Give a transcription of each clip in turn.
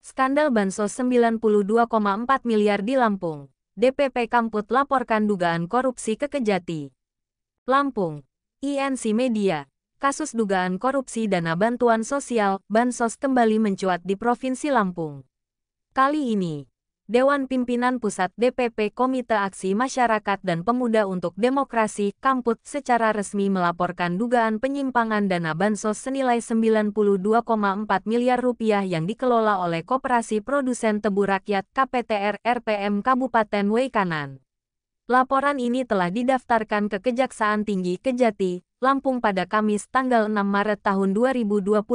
Skandal Bansos 92,4 miliar di Lampung. DPP Kamput laporkan dugaan korupsi ke Kejati. Lampung. INC Media. Kasus dugaan korupsi dana bantuan sosial, Bansos kembali mencuat di Provinsi Lampung. Kali ini, Dewan Pimpinan Pusat DPP Komite Aksi Masyarakat dan Pemuda untuk Demokrasi, Kamput, secara resmi melaporkan dugaan penyimpangan dana Bansos senilai 92,4 miliar rupiah yang dikelola oleh Koperasi Produsen Tebu Rakyat KPTR RPM Kabupaten Weikanan. Laporan ini telah didaftarkan ke Kejaksaan Tinggi Kejati, Lampung pada Kamis tanggal 6 Maret tahun 2025.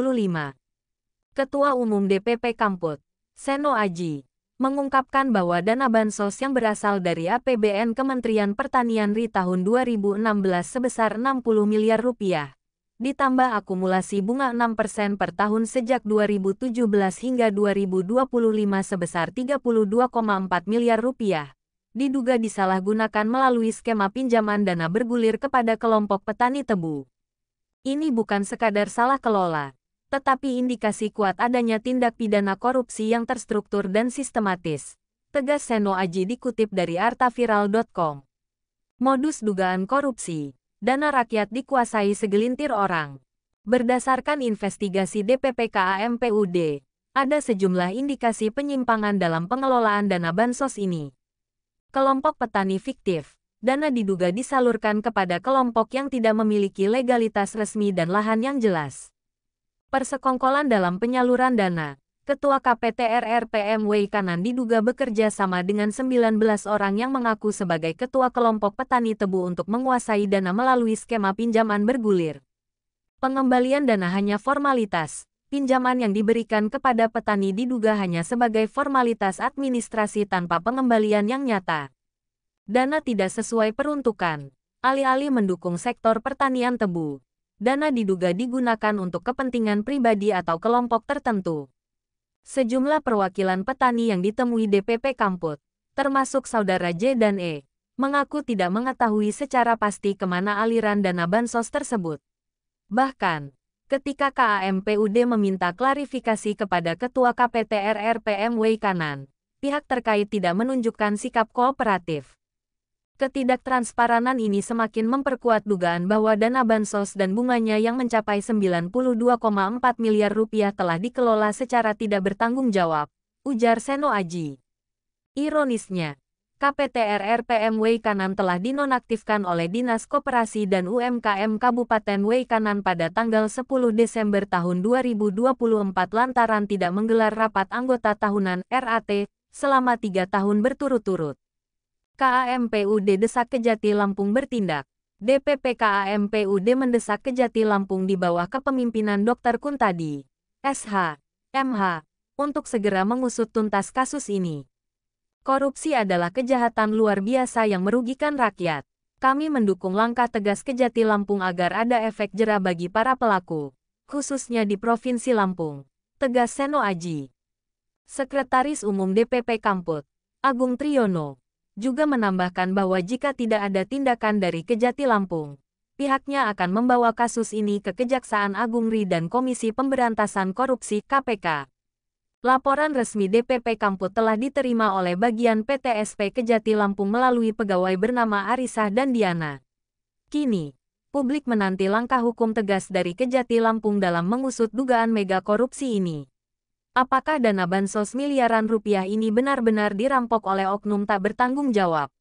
Ketua Umum DPP Kamput, Seno Aji, mengungkapkan bahwa dana bansos yang berasal dari APBN Kementerian Pertanian RI tahun 2016 sebesar 60 miliar rupiah, ditambah akumulasi bunga 6% per tahun sejak 2017 hingga 2025 sebesar 32,4 miliar rupiah, diduga disalahgunakan melalui skema pinjaman dana bergulir kepada kelompok petani tebu. Ini bukan sekadar salah kelola, tetapi indikasi kuat adanya tindak pidana korupsi yang terstruktur dan sistematis, tegas Seno Aji dikutip dari artaviral.com. Modus dugaan korupsi, dana rakyat dikuasai segelintir orang. Berdasarkan investigasi DPP KAMPUD, ada sejumlah indikasi penyimpangan dalam pengelolaan dana bansos ini. Kelompok petani fiktif, dana diduga disalurkan kepada kelompok yang tidak memiliki legalitas resmi dan lahan yang jelas. Persekongkolan dalam penyaluran dana. Ketua KPTR RPM Weikanan diduga bekerja sama dengan 19 orang yang mengaku sebagai ketua kelompok petani tebu untuk menguasai dana melalui skema pinjaman bergulir. Pengembalian dana hanya formalitas. Pinjaman yang diberikan kepada petani diduga hanya sebagai formalitas administrasi tanpa pengembalian yang nyata. Dana tidak sesuai peruntukan. Alih-alih mendukung sektor pertanian tebu, dana diduga digunakan untuk kepentingan pribadi atau kelompok tertentu. Sejumlah perwakilan petani yang ditemui DPP Kamput, termasuk saudara J dan E, mengaku tidak mengetahui secara pasti kemana aliran dana bansos tersebut. Bahkan, ketika KAMPUD meminta klarifikasi kepada Ketua KPTR RPM Weikanan, pihak terkait tidak menunjukkan sikap kooperatif. Ketidaktransparan ini semakin memperkuat dugaan bahwa dana bansos dan bunganya yang mencapai 92,4 miliar rupiah telah dikelola secara tidak bertanggung jawab, ujar Seno Aji. Ironisnya, KPTR RPM Weikanan telah dinonaktifkan oleh Dinas Koperasi dan UMKM Kabupaten Weikanan pada tanggal 10 Desember tahun 2024 lantaran tidak menggelar rapat anggota tahunan RAT selama 3 tahun berturut-turut. KAMPUD desak Kejati Lampung bertindak. DPP KAMPUD mendesak Kejati Lampung di bawah kepemimpinan Dr. Kuntadi, SH, MH, untuk segera mengusut tuntas kasus ini. Korupsi adalah kejahatan luar biasa yang merugikan rakyat. Kami mendukung langkah tegas Kejati Lampung agar ada efek jera bagi para pelaku, khususnya di Provinsi Lampung, tegas Seno Aji. Sekretaris Umum DPP Kamput, Agung Triyono, juga menambahkan bahwa jika tidak ada tindakan dari Kejati Lampung, pihaknya akan membawa kasus ini ke Kejaksaan Agung RI dan Komisi Pemberantasan Korupsi KPK. Laporan resmi DPP Kamput telah diterima oleh bagian PTSP Kejati Lampung melalui pegawai bernama Arisah dan Diana. Kini, publik menanti langkah hukum tegas dari Kejati Lampung dalam mengusut dugaan mega korupsi ini. Apakah dana bansos miliaran rupiah ini benar-benar dirampok oleh oknum tak bertanggung jawab?